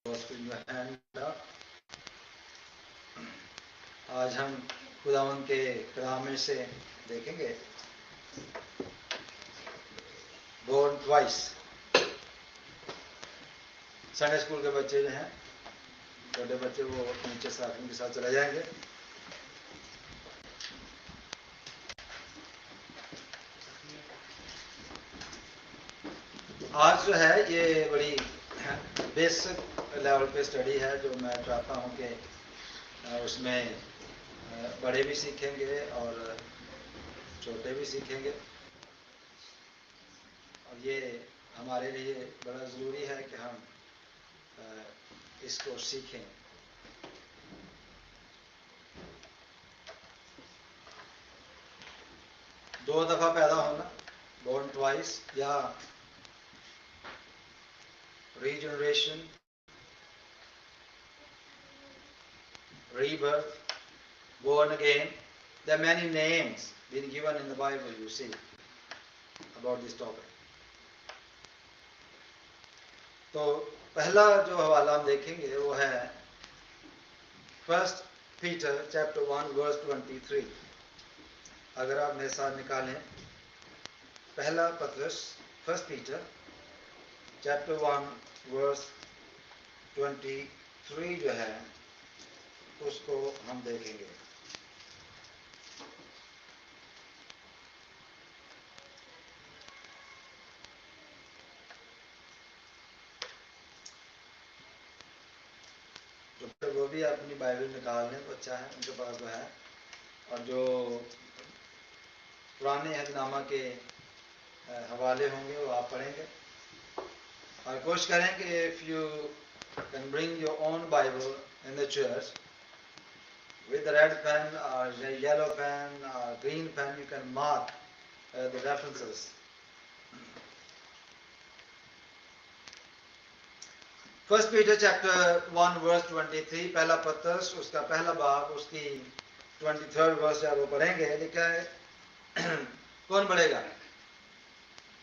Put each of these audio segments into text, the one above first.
आज हम खुदावन के कलाम में से देखेंगे बोर्न ट्वाइस। संडे स्कूल के बच्चे जो हैं, छोटे बच्चे, वो नीचे साथ उनके साथ चले जाएंगे। आज जो है ये बड़ी बेसिक लेवल पे स्टडी है, जो मैं चाहता हूँ कि उसमें बड़े भी सीखेंगे और छोटे भी सीखेंगे, और ये हमारे लिए बड़ा ज़रूरी है कि हम इसको सीखें। दो दफ़ा पैदा होना, बोर्न ट्वाइस, या regeneration, rebirth, born again. There are many names being given in the Bible, you see, about this topic. तो पहला जो हवाला हम देखेंगे वो है 1 Peter chapter 1 verse 23। अगर आप मेरे साथ निकालें पहला पत्रस 1 Peter chapter 1 verse 23 जो है उसको हम देखेंगे। तो वो भी अपनी बाइबल निकाल लें तो अच्छा है, उनके पास जो है। और जो पुराने अहदनामा के हवाले होंगे वो आप पढ़ेंगे, और कोशिश करें कि if you can bring your own Bible in the church with the red pen or the yellow pen or green pen, you can mark the references. First Peter chapter 1 verse 23, पहला पत्रस उसका पहला बाब उसकी 23rd verse है, वो पढ़ेंगे। लिखा है, कौन पढ़ेगा?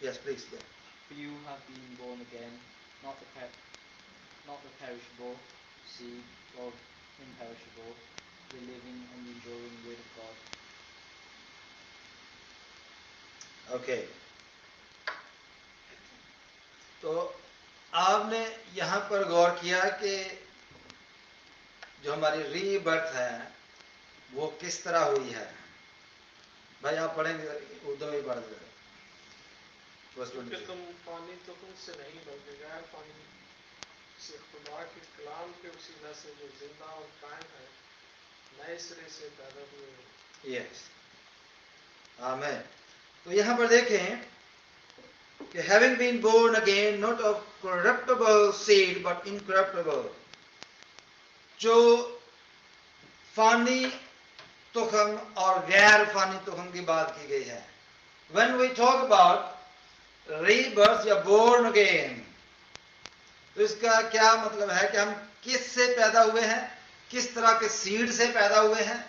Yes, please. For you have been born again, not the perishable seed of imperishable, the living and enduring word of God. Okay. तो आपने यहाँ पर गौर किया कि जो हमारी रीबर्थ है वो किस तरह हुई है। भाई आप पढ़ेंगे, उर्दू में ही पढ़ दे। तुम पानी तुम से नहीं बल्कि गैर पानी से खुदा के कलाम के वसीला से जो जिंदा और कायम है नए सिरे से पैदा हुए हो। यस, आमीन। तो यहाँ पर देखें कि having been born again not of corruptible seed but incorruptible, जो फानी तुखम और गैर फानी तुखम की बात की गई है। When we talk about rebirth या born again, तो इसका क्या मतलब है कि हम किस से पैदा हुए हैं, किस तरह के सीड से पैदा हुए हैं,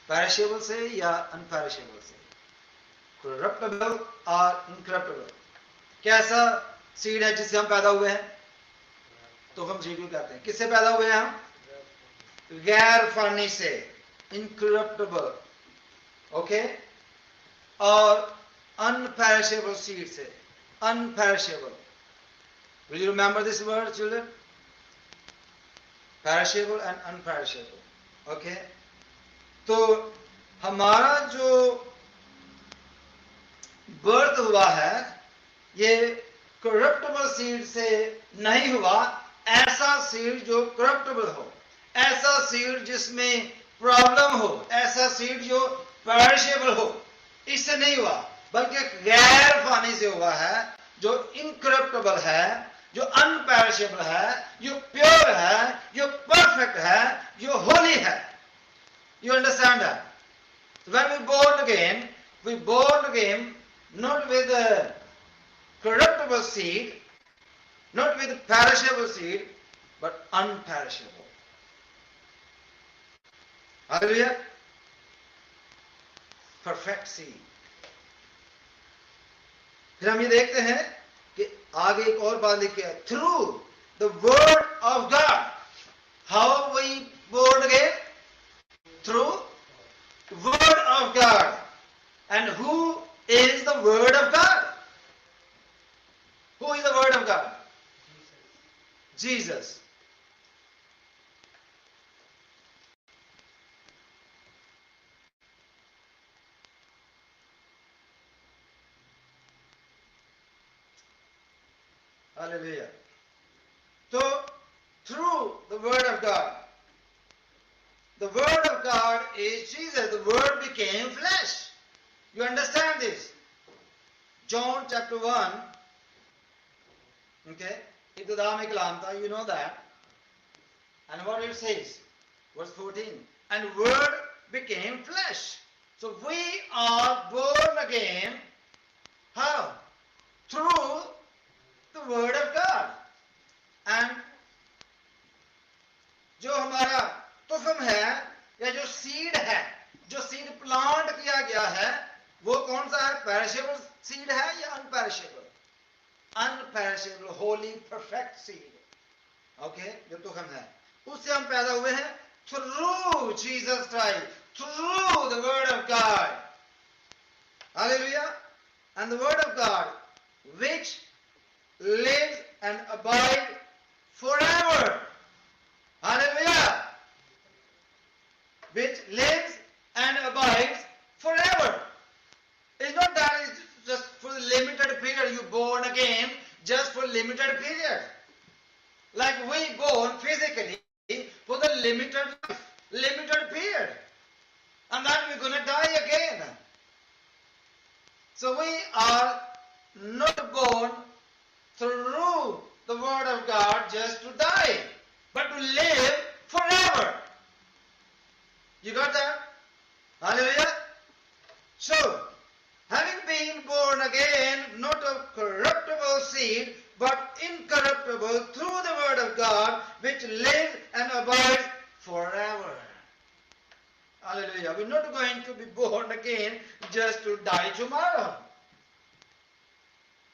पेरिशेबल से या अनपेरिशेबल से, corruptible और incorruptible। कैसा सीड है जिससे हम पैदा हुए हैं? तो हम सीड भी कहते हैं। किससे पैदा हुए हैं हम? गैर फानी से, incorruptible, ओके। और unperishable seed से, unperishable। Will you remember this word, children? Perishable and unperishable, okay? तो हमारा जो बर्थ हुआ है ये corruptible seed से नहीं हुआ। ऐसा सीड जो corruptible हो, ऐसा सीड जिसमें प्रॉब्लम हो, ऐसा सीड जो perishable हो, इससे नहीं हुआ, बल्कि गैर फानी से हुआ है, जो इनकरप्टेबल है, जो अनपेरिशेबल है, जो प्योर है, जो परफेक्ट है, जो होली है। You understand that? When we born again not with a corruptible seed, not with perishable seed, but unperishable. Hallelujah. Perfect seed. फिर हम ये देखते हैं कि आगे एक और बात लिखी है, through the Word of God. How are we born again? Through Word of God. And who is the Word of God? Who is the Word of God? Jesus. Hallelujah. So, through the Word of God, the Word of God is Jesus. The Word became flesh. You understand this? John chapter 1, okay, Ibtidami Kalam tha, you know that. And what it says, verse 14, and Word became flesh. So we are born again. How? Through the Word of God. And जो हमारा तुफम है या जो seed है, जो seed plant किया गया है, वो कौन सा है? पेरिशेबल सीड है या अनपेरिशेबल? अनपेरिशेबल, होली, परफेक्ट सीड, ओके, जो तुफम है, उससे हम पैदा हुए हैं through Jesus Christ, through the word of God. Hallelujah. And the word of God which lives and abides forever. Hallelujah. Which lives and abides forever. It's not that it's just for the limited period. You born again just for limited period. Like we born physically for the limited life, limited period. And then we're going to die again. So we are not born through the word of God just to die, but to live forever. You got that? Hallelujah. So, having been born again, not of corruptible seed, but incorruptible through the word of God, which lives and abides forever. Hallelujah. We're not going to be born again just to die tomorrow.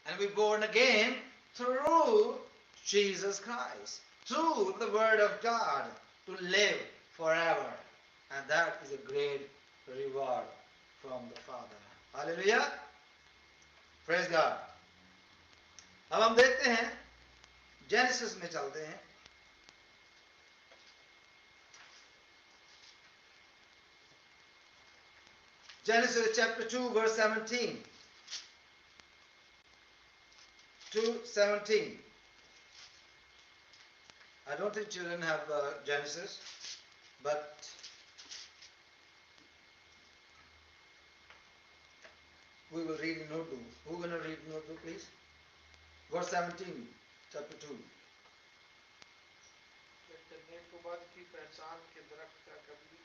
And we're born again through Jesus Christ, through the Word of God, to live forever. And that is a great reward from the Father. Hallelujah. Praise God. अब हम देखते हैं, genesis में चलते हैं. Genesis chapter 2 verse 17. 2:17. I don't think children have Genesis, but we will read in Urdu. Who's going to read in Urdu, please? Verse 17, chapter 2. नेकुबत की पहचान के दरख्त का कभी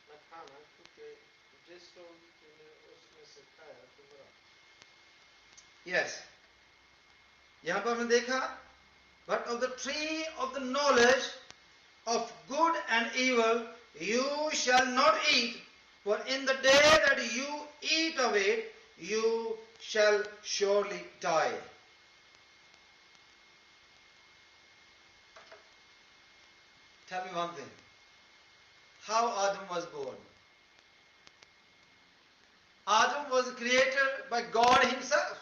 न खाना, क्योंकि जिसको तूने उसमें से खाया तो बुरा. Yes. यहाँ पर हमने देखा, but of the tree of the knowledge of good and evil you shall not eat, for in the day that you eat of it you shall surely die. Tell me one thing. How Adam was born? Adam was created by God himself.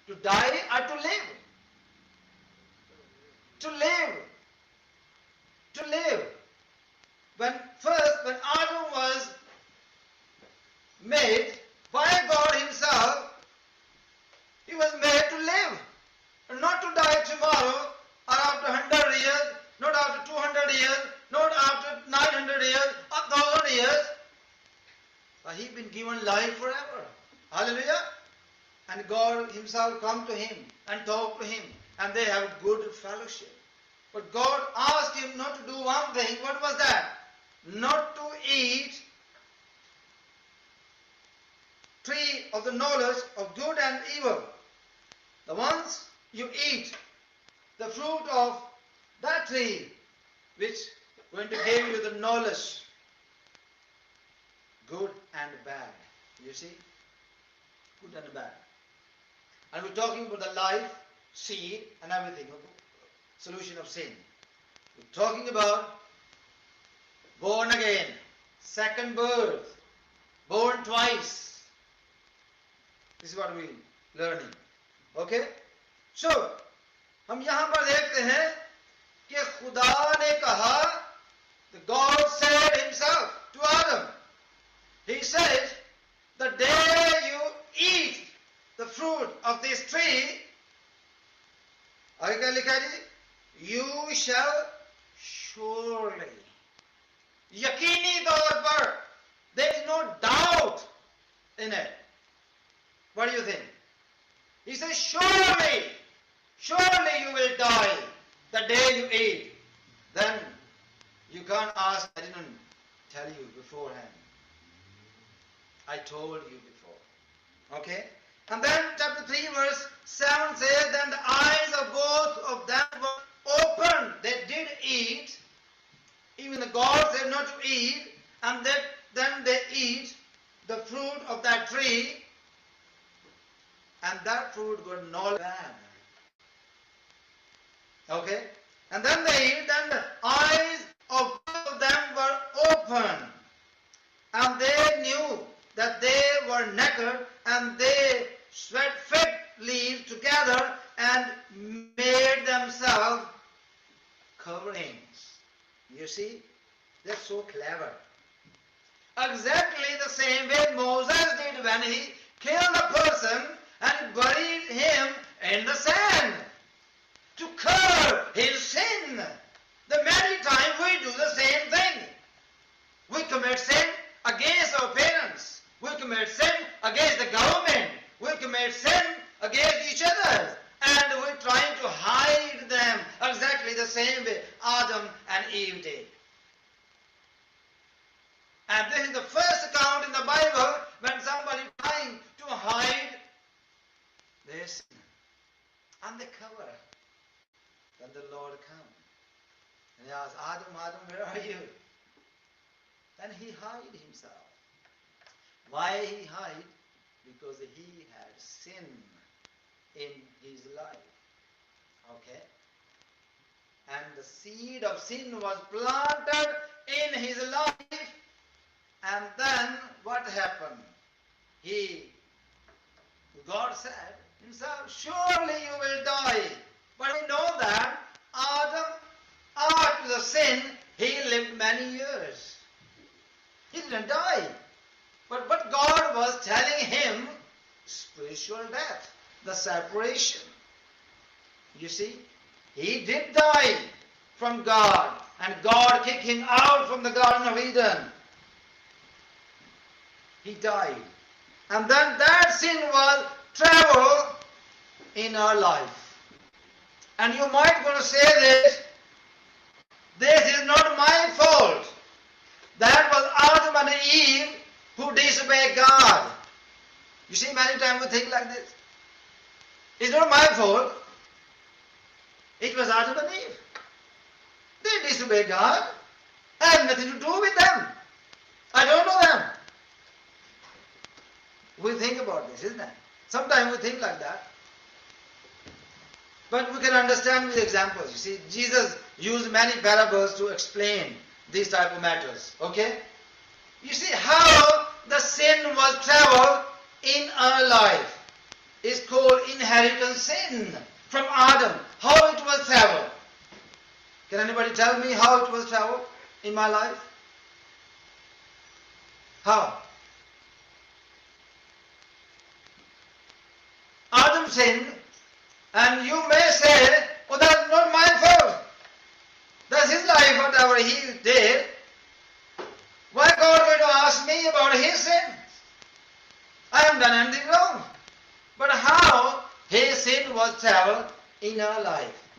To die or to live? To live. To live. When Adam was made by God himself, he was made to live. And not to die tomorrow or after 100 years, not after 200 years, not after 900 years, 1,000 years. But he's been given life forever. Hallelujah. And God himself come to him and talk to him, and they have good fellowship. But God asked him not to do one thing. What was that? Not to eat tree of the knowledge of good and evil. The once you eat the fruit of that tree, which is going to give you the knowledge, good and bad. You see? Good and bad. And we're talking about the life, seed, and everything. solution of sin. We're talking about born again, second birth, born twice. This is what we're learning. Okay? So, हम यहाँ पर देखते हैं कि खुदा ने कहा, the God said himself to Adam. He said, the day you eat the fruit of this tree, आगे क्या लिखा है जी? You shall surely. यकीनी तौर पर, there is no doubt in it. What do you think? He says, surely you will die the day you eat. Then you can't ask, I didn't tell you beforehand. I told you before. Okay? And then chapter 3 verse 7 says, then the eyes of both of them were opened. They did eat. Even the God said not to eat. And then they eat the fruit of that tree. And that fruit got knowledge bad. Okay? And then they eat. Then the eyes of both of them were opened. And they knew that they were naked, and they spread fig leaves together and made themselves coverings. You see, they're so clever. Exactly the same way Moses did when he killed a person and buried him in the sand to cover his sin. The many times we do the same thing. We commit sin against our parents. We commit sin against the government. We commit sin against each other. And we're trying to hide them exactly the same way Adam and Eve did. And this is the first account in the Bible when somebody trying to hide their sin. And they cover. Then the Lord comes. And he asks, Adam, where are you? Then he hid himself. Why he hid? Because he had sin in his life. Okay? And the seed of sin was planted in his life. And then what happened? God said himself, surely you will die. But we know that Adam, after the sin, he lived many years. He didn't die. But what God was telling him, spiritual death, the separation. You see, he did die from God, and God kicked him out from the Garden of Eden. He died. And then that sin was travel in our life. And you might want to say this is not my fault. That was Adam and Eve who disobeyed God. You see, many times we think like this. It's not my fault. It was Adam and Eve. They disobeyed God. I have nothing to do with them. I don't know them. We think about this, isn't it? Sometimes we think like that. But we can understand with examples. You see, Jesus used many parables to explain these type of matters. Okay? You see how the sin was traveled in our life. It's called inheritance sin from Adam. How it was traveled. Can anybody tell me how it was traveled in my life? How? Adam sinned, and you may say, oh, that's not my fault. That's his life, whatever he did. Why God going to ask me about his sin? I haven't done anything wrong. But how his sin was traveled in our life?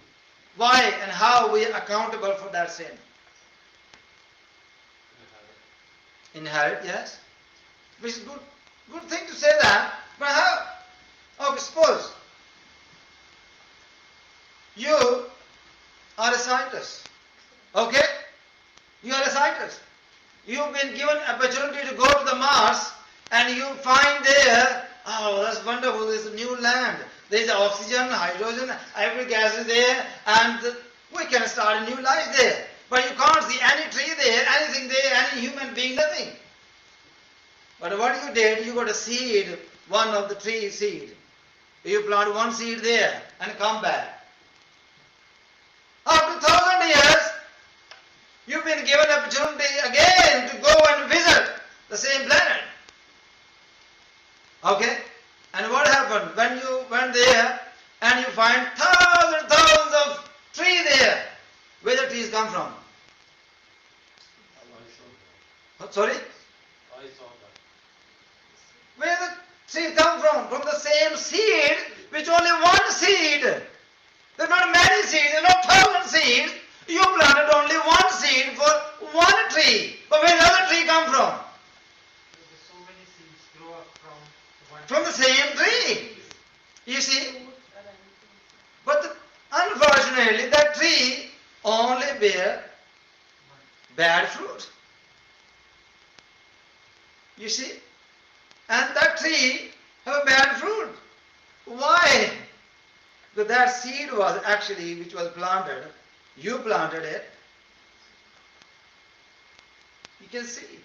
Why and how we are accountable for that sin? Inherit, yes. Which is good thing to say that. But how? Okay, suppose you are a scientist. Okay? You are a scientist. You've been given opportunity to go to the Mars, and you find there, oh, that's wonderful, there's a new land. There's oxygen, hydrogen, every gas is there, and We can start a new life there. But you can't see any tree there, anything there, any human being, nothing. But what you did, you got a seed, one of the tree seed. You plant one seed there and come back. After 1,000 years, you've been given opportunity again to go and visit the same planet. Okay? And what happened? When you went there and you find thousands of trees there, where the trees come from? Sorry? Where the trees come from? From the same seed, which only one seed. There are not many seeds, there are not 1,000 seeds. You planted only one seed for one tree. But where does the other tree come from? So many seeds grow up from From the same tree. You see? But unfortunately, that tree only bear bad fruit. You see? And that tree have a bad fruit. Why? Because that seed was actually, which was planted, you planted it. You can see.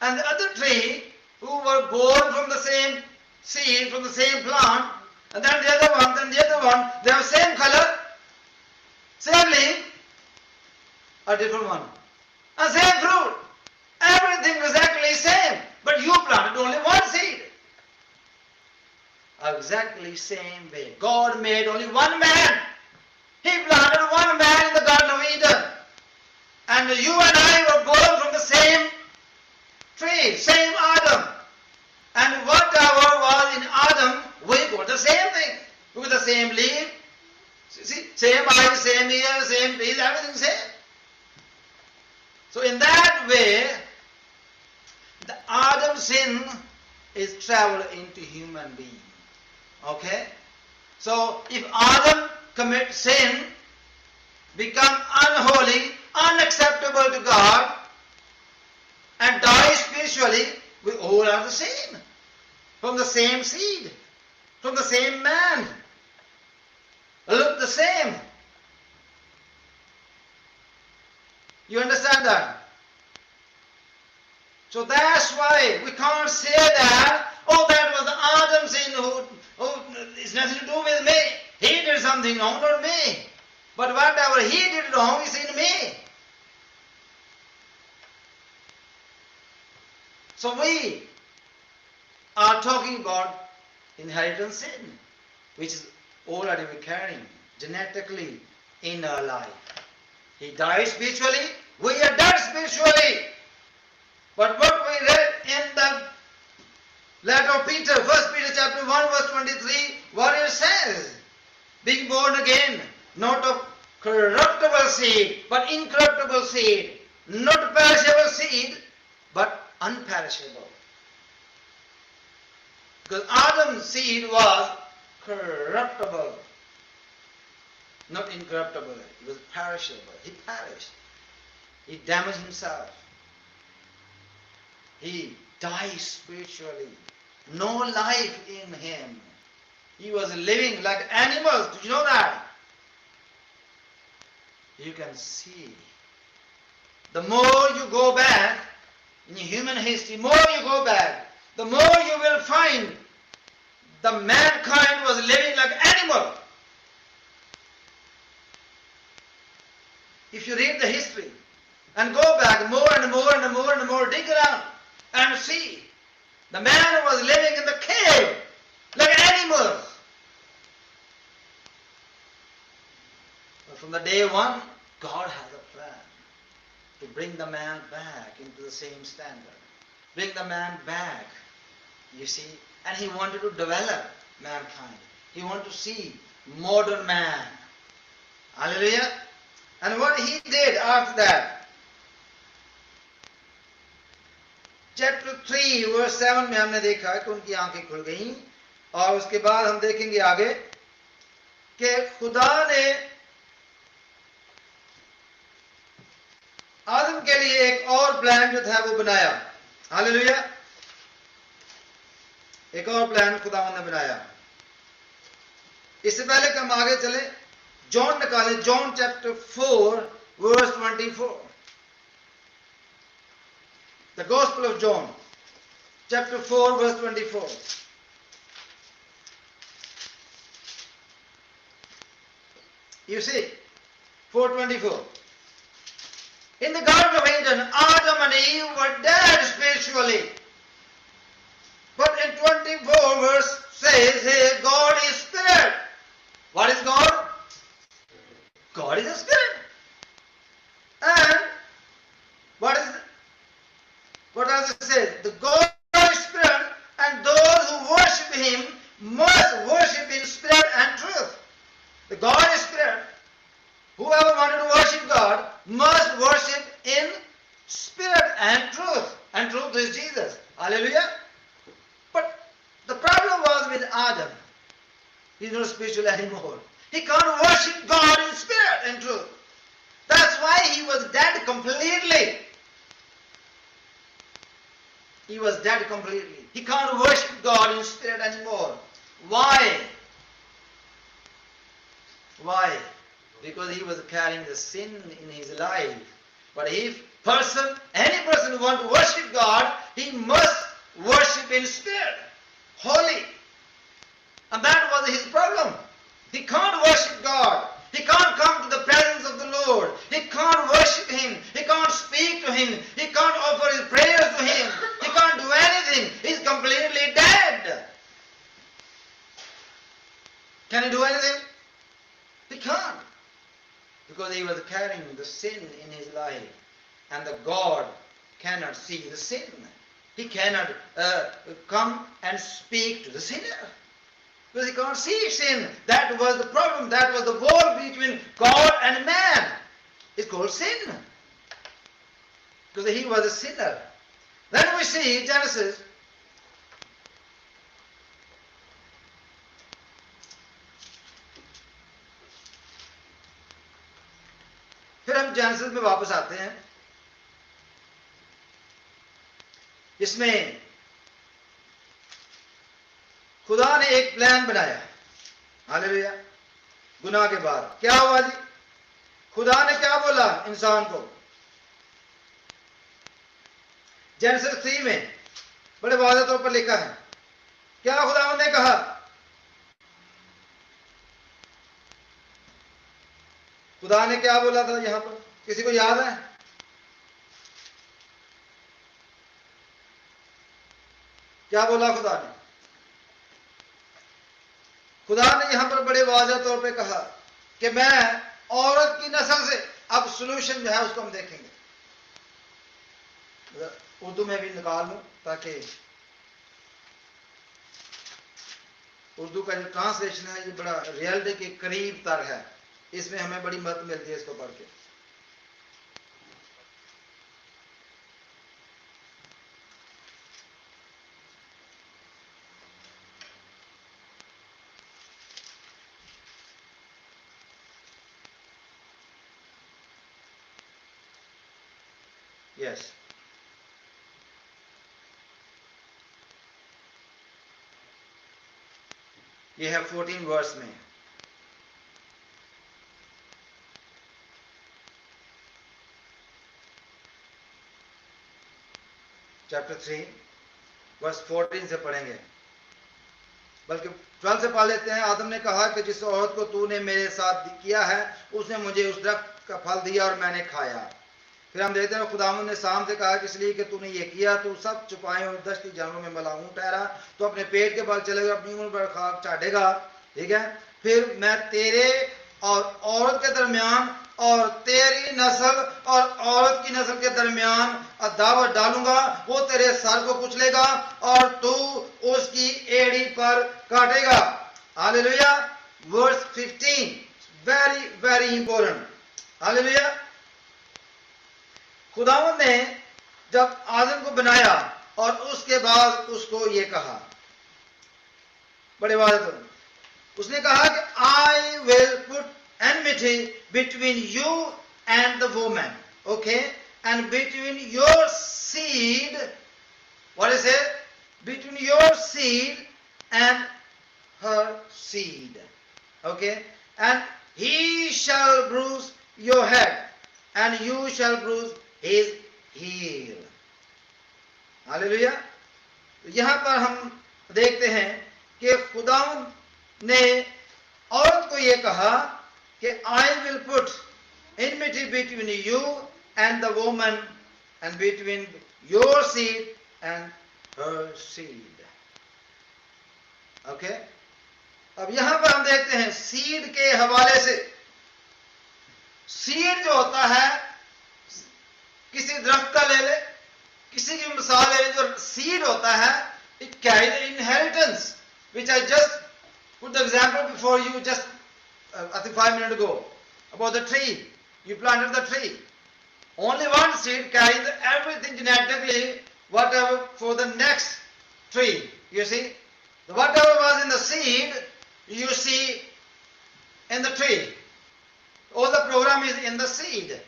And the other tree, who were born from the same seed, from the same plant, and then the other one, then the other one, they have same color, same leaf, a different one. And same fruit. Everything exactly same. But you planted only one seed. Exactly same way. God made only one man. He planted one man in the Garden of Eden. And you and I were born from the same tree, same Adam. And whatever was in Adam, we got the same thing. We got the same leaf. See, same eyes, same ears, same trees, everything same. So in that way, the Adam's sin is traveled into human being. Okay? So if Adam commits sin, become unholy, unacceptable to God, and die spiritually, we all are the same. From the same seed, from the same man, look the same. You understand that? So that's why we can't say that, oh, that was Adam's sin, it's nothing to do with me. He did something wrong, not me. But whatever he did wrong is in me. So we are talking about inheritance sin, which is already we're carrying genetically in our life. He died spiritually, we are dead spiritually. But what we read in the letter of Peter, 1 Peter chapter 1 verse 23, what it says, being born again, not of corruptible seed, but incorruptible seed, not perishable seed, but unperishable. Because Adam's seed was corruptible, not incorruptible. It was perishable. He perished. He damaged himself. He died spiritually. No life in him. He was living like animals. Did you know that? You can see. The more you go back in human history, more you go back, the more you will find the mankind was living like animal. If you read the history and go back more and more and more and more, dig around and see, the man was living in the cave like animals. But from the day one, God has a plan to bring the man back into the same standard. Bring the man back, you see. And he wanted to develop mankind. He wanted to see modern man. Hallelujah. And what he did after that, chapter 3 verse 7 में हमने देखा कि उनकी आंखें खुल गईं और उसके बाद हम देखेंगे आगे कि खुदा ने आदम के लिए एक और प्लान जो था वो बनाया. हालेलुया. एक और प्लान खुदा ने बनाया. इससे पहले कि हम आगे चले, जॉन निकाले, John chapter 4 verse 24. The Gospel of John chapter 4 verse 24. You see, 4:24. In the Garden of Eden, Adam and Eve were dead spiritually. But in 24 verse says here, God is spirit. What is God? God is a spirit. And what does it say? The God is spirit, and those who worship him must worship in spirit and truth. The God is spirit. Whoever wanted to worship God must worship in spirit and truth. And truth is Jesus. Hallelujah. But the problem was with Adam. He's not spiritual anymore. He can't worship God in spirit and truth. That's why he was dead completely. He was dead completely. He can't worship God in spirit anymore. Why? Why? Because he was carrying the sin in his life. But if any person who wants to worship God, he must worship in spirit, holy. And that was his problem. He can't worship God. He can't come to the presence of the Lord. He can't worship him. He can't speak to him. He can't offer his prayers to him. He can't do anything. He's completely dead. Can he do anything? He can't. Because he was carrying the sin in his life. And the God cannot see the sin. He cannot come and speak to the sinner. Because he can't see sin. That was the problem. That was the war between God and man. It's called sin. Because he was a sinner. Then we see Genesis. फिर हम genesis में वापस आते हैं, इसमें खुदा ने एक प्लान बनाया। हालेलुया। गुनाह के बाद क्या हुआ जी? खुदा ने क्या बोला इंसान को? जेनेसिस 3 में बड़े वाज़ेह तौर पर लिखा है। क्या खुदा ने कहा? खुदा ने क्या बोला था यहां पर? किसी को याद है? क्या बोला खुदा ने? खुदा ने यहां पर बड़े वाज़ेह तौर पे कहा कि मैं औरत की नस्ल से, अब सॉल्यूशन जो है उसको हम देखेंगे। उर्दू में भी निकाल लूं ताकि उर्दू का जो ट्रांसलेशन है ये बड़ा रियलिटी के करीब तर है। इसमें हमें बड़ी मदद मिलती है इसको पढ़ के। यस, ये है 14 वर्स में। चैप्टर 3 वर्स 14 से पढ़ेंगे, बल्कि 12 से पढ़ लेते हैं। आदम ने कहा कि जिस औरत को तूने मेरे साथ किया है उसने मुझे उस दरख्त का फल दिया और मैंने खाया। फिर हम देखते हैं खुदावंद ने शाम से कहा कि इसलिए कि तूने ये किया तो सब छुपाए और दश्ती जानवरों में मलाऊं ठहरा, तो अपने पेट के बल चलेगा, अपनी उम्र पर खाक चाटेगा। ठीक है। फिर मैं तेरे और औरत के दरमियान और तेरी नस्ल और औरत की नस्ल के दरमियान अदावत डालूंगा, वो तेरे सर को कुचलेगा और तू उसकी एड़ी पर काटेगा। Hallelujah. Verse 15 very very important. Hallelujah. खुदावंद ने जब आदम को बनाया और उसके बाद उसको ये कहा, बड़े वाज़ेह उसने कहा कि I will put enmity between you and the woman, okay, and between your seed, what is it? Between your seed and her seed, okay, and he shall bruise your head, and you shall bruise his heel. Hallelujah. यहाँ पर हम देखते हैं कि खुदावंद ने औरत को ये कहा कि I will put enmity between you and the woman and between your seed and her seed. Okay अब यहां पर हम देखते हैं सीड के हवाले से, सीड जो होता है किसी दरख्त का ले ले, किसी की मिसाल ले ले, जो सीड होता है it carries the inheritance which I just put the example before you just I think 5 minutes ago about the tree. You planted the tree. Only one seed carries everything genetically, whatever for the next tree. You see, whatever was in the seed, you see in the tree. All the program is in the seed.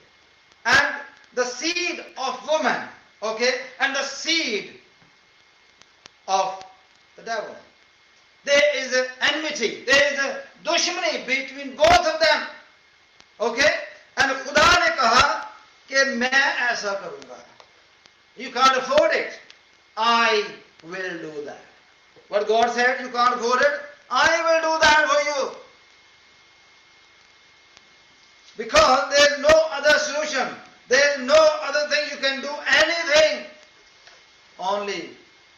And the seed of woman, okay, and the seed of the devil. There is an enmity, there is a dushmani between both of them. Okay? And खुदा ने कहा कि मैं ऐसा करूंगा. You can't afford it. I will do that. What God said, you can't afford it. I will do that for you. Because there is no other solution. There is no other thing you can do anything. Only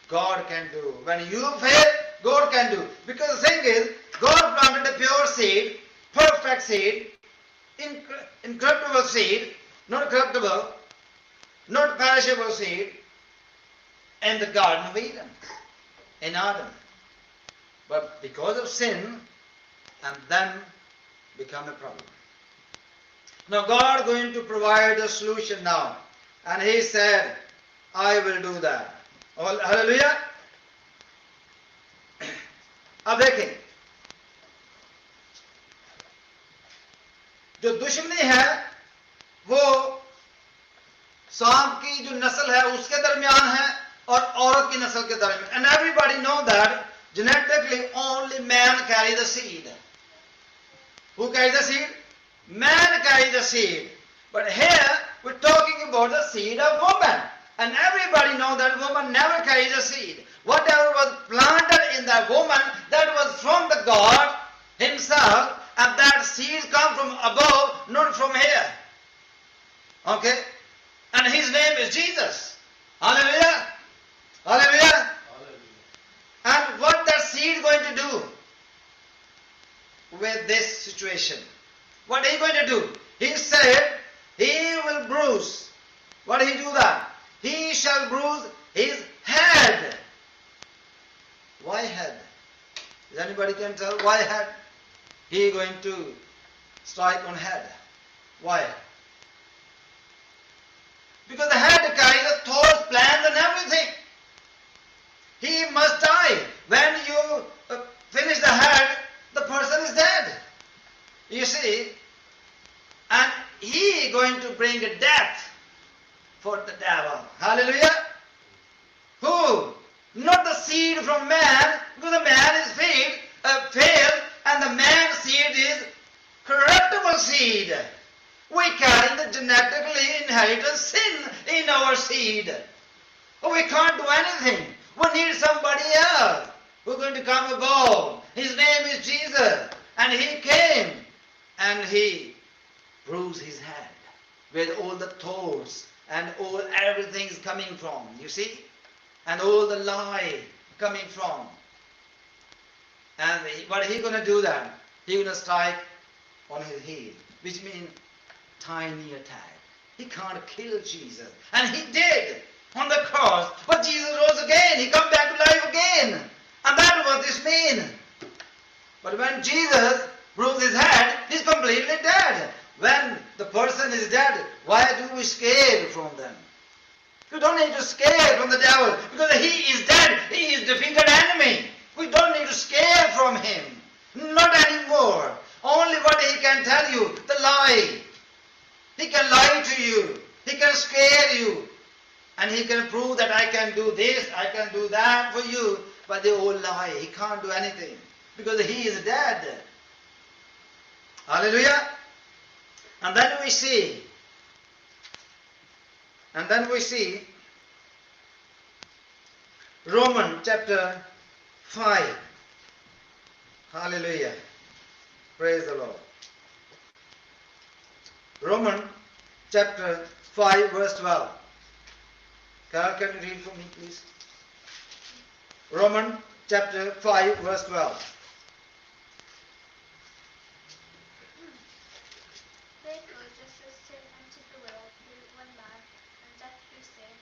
God can do. When you fail, God can do. Because the thing is, God planted a pure seed, perfect seed, incorruptible seed, not corruptible, not perishable seed, in the Garden of Eden, in Adam. But because of sin, and then become a problem. Now God is going to provide a solution now. And He said, I will do that. Hallelujah. अब देखें, जो दुश्मनी है वो सांप की जो नस्ल है उसके दरमियान है और औरत की नस्ल के दरमियान. And everybody know that genetically only man carry the seed. Who carries the seed? Man carries the seed. But here we're talking about the seed of woman. And everybody know that woman never carries a seed. Whatever was planted in that woman, that was from the God Himself, and that seed come from above, not from here. Okay? And His name is Jesus. Hallelujah. Hallelujah. And what that seed going to do with this situation? What He going to do? He said, He will bruise. What did He do that? He shall bruise his head. Why head? Does anybody can tell why head? He is going to strike on head. Why? Because the head carries the thoughts, plans and everything. He must die. When you finish the head, the person is dead. You see? And he is going to bring a death for the devil. Hallelujah. Who? Not the seed from man, because the man is failed, and the man's seed is corruptible seed. We carry the genetically inherited sin in our seed. We can't do anything. We need somebody else who's going to come above. His name is Jesus. And He came and He bruised His head with all the thoughts and all everything is coming from. You see? And all the lie coming from. And what He going to do then? He going to strike on His heel, which means tiny attack. He can't kill Jesus. And He did on the cross. But Jesus rose again. He come back to life again. And that's what this means. But when Jesus bruised His head, He's completely dead. When the person is dead, why do we scare from them? You don't need to scare from the devil, because he is dead. He is defeated enemy. We don't need to scare from him. Not anymore. Only what he can tell you, the lie. He can lie to you. He can scare you. And he can prove that I can do this, I can do that for you. But they all lie. He can't do anything. Because he is dead. Hallelujah. And then we see Romans chapter 5. Hallelujah. Praise the Lord. Romans chapter 5 verse 12. Carol, can you read for me please? Romans chapter 5 verse 12. Therefore, just as sin entered the world through one man, and death through sin,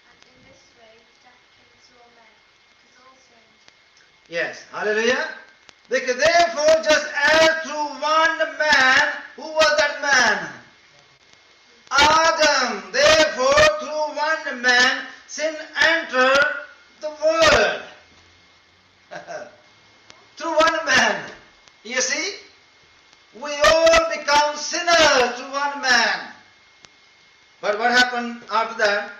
and in this way death came to all men, because all sinned. Yes, hallelujah. Because therefore, just as through one man, who was that man? Adam. Therefore, through one man, sin entered the world. Through one man. You see? We all become sinners through one man. But what happened after that?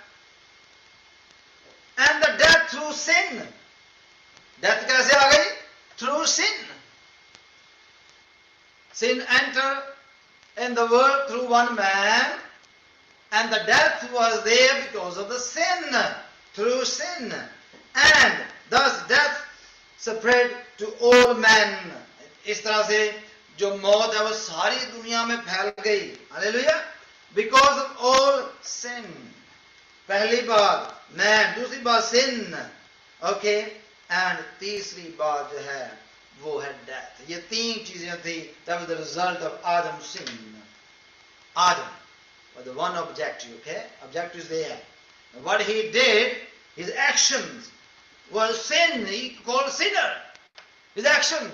And the death through sin. Death कैसे आ गई? Through sin. Sin entered in the world through one man, and the death was there because of the sin, through sin. And thus death spread to all men. इस तरह से जो मौत है वो सारी दुनिया में फैल गई. Hallelujah. Because of all sin. पहली बात man, दूसरी बात sin. Okay. And तीसरी बात जो है वो है death. ये तीन चीजें थी. That was the result of Adam's sin. Adam was the one objective. Okay, objective is there. And what he did, his actions was sin. He called sinner. His action,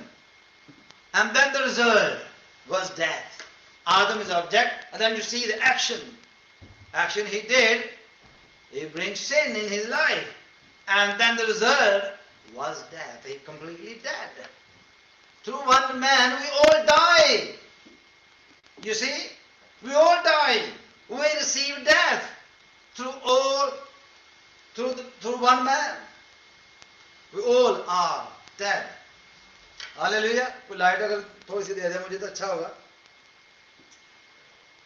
and then the result was death. Adam is object, and then you see the action. Action he did, he brings sin in his life, and then the result was death. He completely dead. Through one man we all die. You see? We all die. We receive death through one man. We all are dead. Hallelujah. कोई light अगर थोड़ी सी दे दे मुझे तो अच्छा होगा.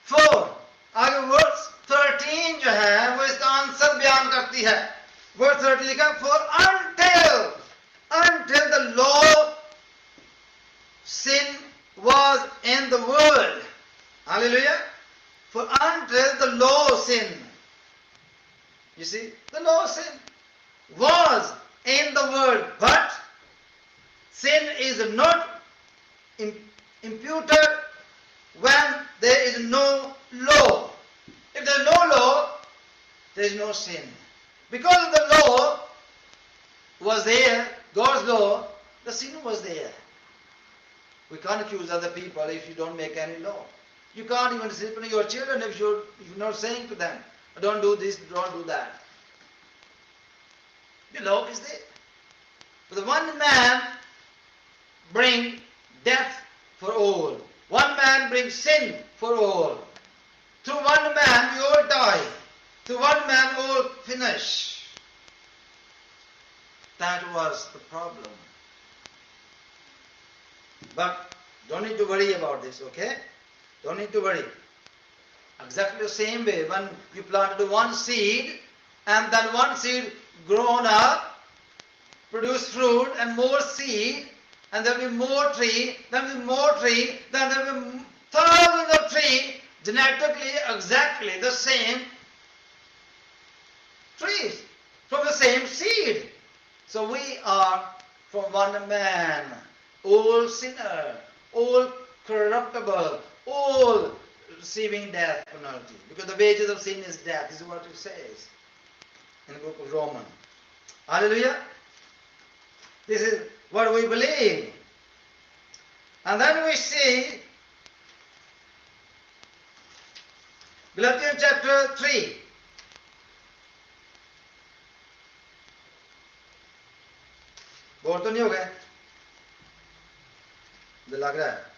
4. आगे verse 13 जो है वो इसका आंसर बयान करती है. वर्स 13 लिखा, for until the law sin was in the world. Hallelujah. For until the law sin. You see, the law sin was in the world, but sin is not imputed when there is no law. If there is no law, there is no sin. Because the law was there, God's law, the sin was there. We can't accuse other people if you don't make any law. You can't even discipline your children if you're not saying to them, don't do this, don't do that. The law is there. But the one man brings death for all. One man brings sin for all. Through one man we all die. Through one man all finish. That was the problem. But don't need to worry about this, okay? Don't need to worry. Exactly the same way, when you planted one seed, and then one seed grown up, produce fruit and more seed, and there will be more tree, then there will be more tree, then there will be thousands of trees, genetically exactly the same trees, from the same seed. So we are from one man, all sinner, all corruptible, all receiving death penalty. Because the wages of sin is death. This is what it says in the book of Romans. Hallelujah. This is what we believe. And then we see Galatians chapter 3. Bore तो नहीं हो गए? मुझे लग रहा है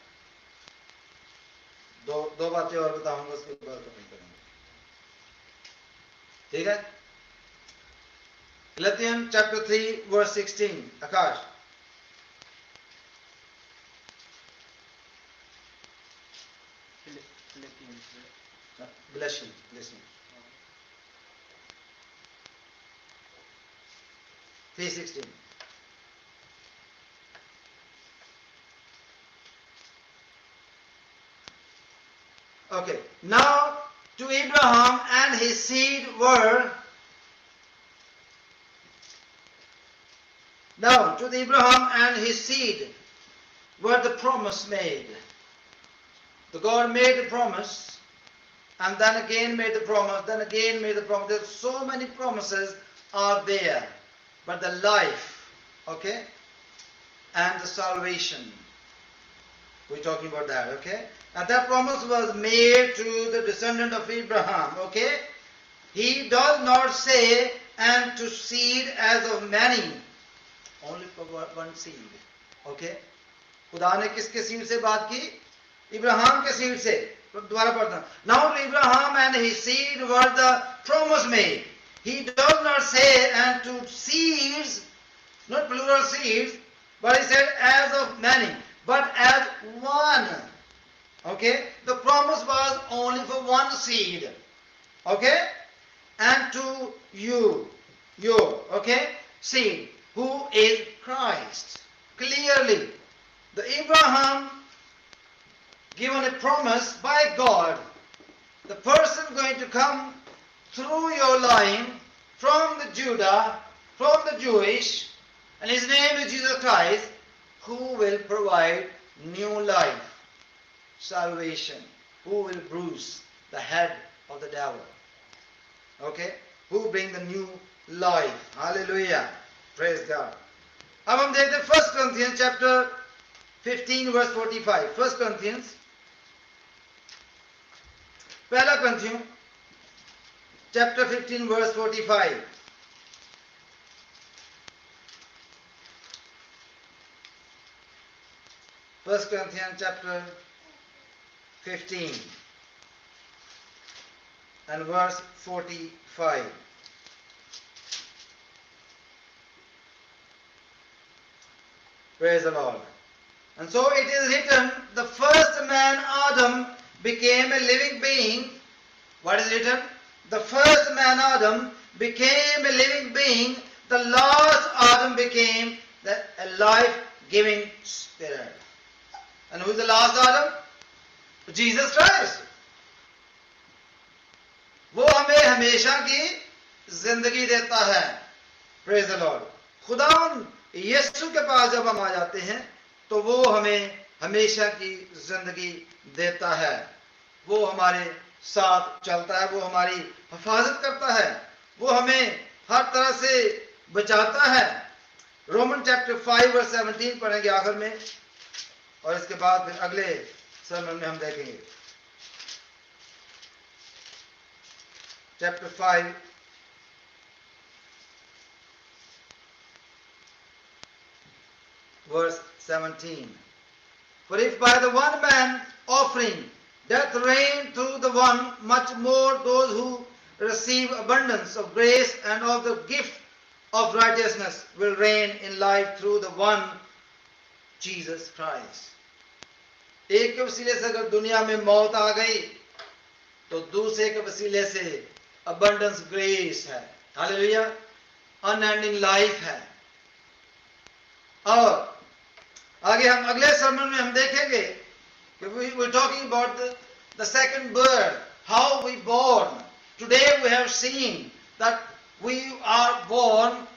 दो बातें और बताऊंगा, उसके बाद खत्म करेंगे. ठीक है? Galatians chapter 3 verse 16. Akash. Bless you. Bless you. 3:16. Okay. Now to Abraham and his seed were. Now to Abraham and his seed were the promise made. The God made the promise, and then again made the promise, then again made the promise. There's so many promises are there. But the life, okay, and the salvation, we're talking about that, okay? And that promise was made to the descendant of Abraham, okay? He does not say, and to seed as of many, only for one seed, okay? खुदा ने किसके seed से बात की? इब्राहिम के seed से. दोबारा पढ़ता. Now to Abraham and his seed were the promise made. He does not say and to seeds, not plural seeds, but he said as of many, but as one. Okay? The promise was only for one seed. Okay? And to you, okay? Seed, who is Christ. Clearly, the Abraham given a promise by God, the person going to come through your line from the Judah, from the Jewish, and his name is Jesus Christ, who will provide new life, salvation, who will bruise the head of the devil. Okay? Who bring the new life. Hallelujah. Praise God. अब हम देखते हैं 1 Corinthians chapter 15 verse 45. 1 Corinthians, पहला Corinthians chapter 15 verse 45. First Corinthians chapter 15 and verse 45. Praise the Lord. And so it is written, the first man Adam became a living being. What is written? The first man Adam became a living being. The last Adam became a life-giving spirit. And who is the last Adam? Jesus Christ. वो हमें हमेशा की जिंदगी देता है. Praise the Lord. खुदा यीशु के पास जब हम आ जाते हैं तो वो हमें हमेशा की जिंदगी देता है. वो हमारे साथ चलता है, वो हमारी हिफाजत करता है, वो हमें हर तरह से बचाता है. रोमन चैप्टर 5 वर्स 17 पढ़ेंगे आखिर में, और इसके बाद फिर अगले सर्मन में हम देखेंगे. Chapter 5 verse 17. For if by the one man offering death reigned through the one, much more those who receive abundance of grace and of the gift of righteousness will reign in life through the one, Jesus Christ. एक के वसीले से अगर दुनिया में मौत आ गई तो दूसरे के वसीले से abundance grace है. हालेलुया. अनएंडिंग लाइफ है. और आगे हम अगले सर्मन में हम देखेंगे कि we were talking about the second birth, how we born. Today we have seen that we are born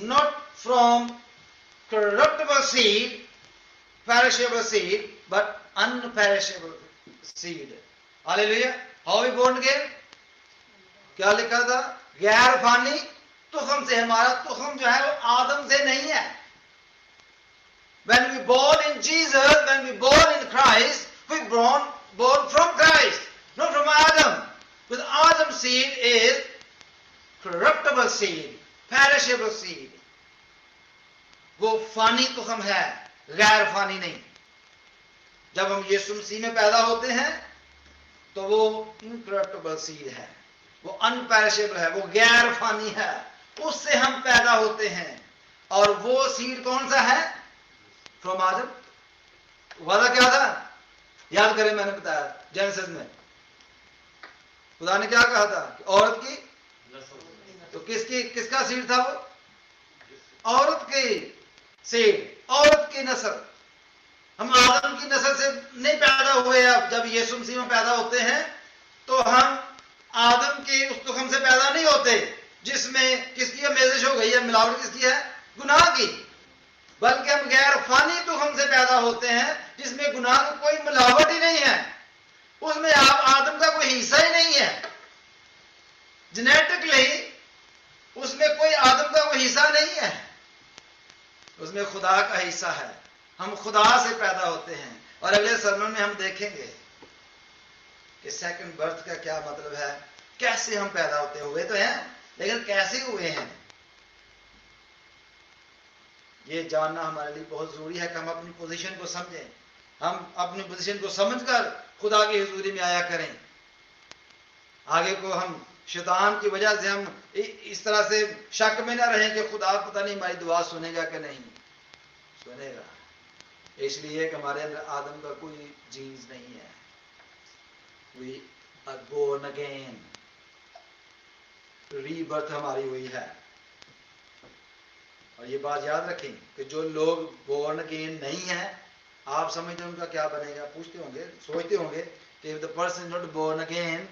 not from corruptible seed, perishable seed, but unperishable seed. Hallelujah. How we born again? क्या लिखा था? गैर फानी तुखम से. हमारा तुखम जो है वो आदम से नहीं है. When we born in Jesus, when we born in Christ, we born from Christ, not from Adam. Because Adam's seed is corruptible seed, perishable seed. वो फानी तुखम है, गैर फानी नहीं. जब हम यीशु मसीह में पैदा होते हैं तो वो इनकरप्टिबल सीड है, वो अनपेरिशेबल है, वो गैर फानी है. उससे हम पैदा होते हैं. और वो सीड कौन सा है? फ्रॉम आदम. वादा क्या था? याद करें, मैंने बताया जेनेसिस में खुदा ने क्या कहा था कि औरत की, तो किसका सीड था वो? औरत की सीड, औरत की नस्ल। हम आदम की नस्ल से नहीं पैदा हुए। अब जब यीशु मसीह में पैदा होते हैं तो हम आदम के उस तुखम से पैदा नहीं होते जिसमें किसकी अमेजिश हो गई है, मिलावट किसकी है? गुनाह की। बल्कि हम गैर फानी तुखम से पैदा होते हैं जिसमें गुनाह की कोई मिलावट ही नहीं है, उसमें आदम का कोई हिस्सा ही नहीं है। जेनेटिकली उसमें कोई आदम का कोई हिस्सा नहीं है, उसमें खुदा का हिस्सा है। हम खुदा से पैदा होते हैं। और अगले सरमन में हम देखेंगे कि सेकंड बर्थ का क्या मतलब है, कैसे हम पैदा होते हुए तो हैं, लेकिन कैसे हुए हैं, ये जानना हमारे लिए बहुत जरूरी है कि हम अपनी पोजीशन को समझें। हम अपनी पोजीशन को समझकर खुदा की हुजूरी में आया करें। आगे को हम शैतान की वजह से हम इस तरह से शक में ना रहें कि खुदा पता नहीं हमारी दुआ सुनेगा कि नहीं सुनेगा, इसलिए कि हमारे अंदर आदम का कोई जीन्स नहीं है। We are born again, rebirth हमारी हुई है। और ये बात याद रखें कि जो लोग बोर्न अगेन नहीं है, आप समझते हैं उनका क्या बनेगा? पूछते होंगे, सोचते होंगे कि if the person not born again,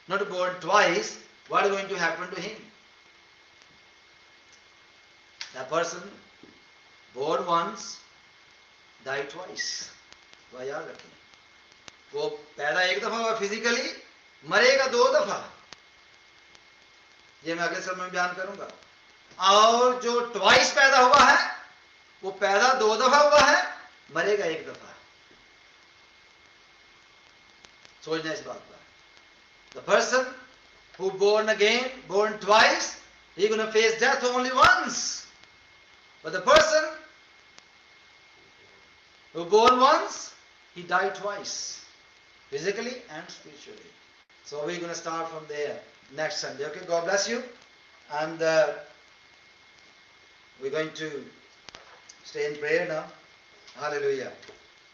not born twice, what is going to happen to him? The person born once, die twice. वह याद रखें, वो पैदा एक दफा हुआ फिजिकली, मरेगा 2 दफा। ये मैं अगले समय में बयान करूंगा। और जो ट्वाइस पैदा हुआ है वो पैदा 2 दफा हुआ है, मरेगा 1 दफा। सोचना इस बात पर। The person who born again, born twice, he's going to face death only once. But the person who born once, he died twice, physically and spiritually. So we're going to start from there next Sunday. Okay, God bless you. And we're going to stay in prayer now. Hallelujah.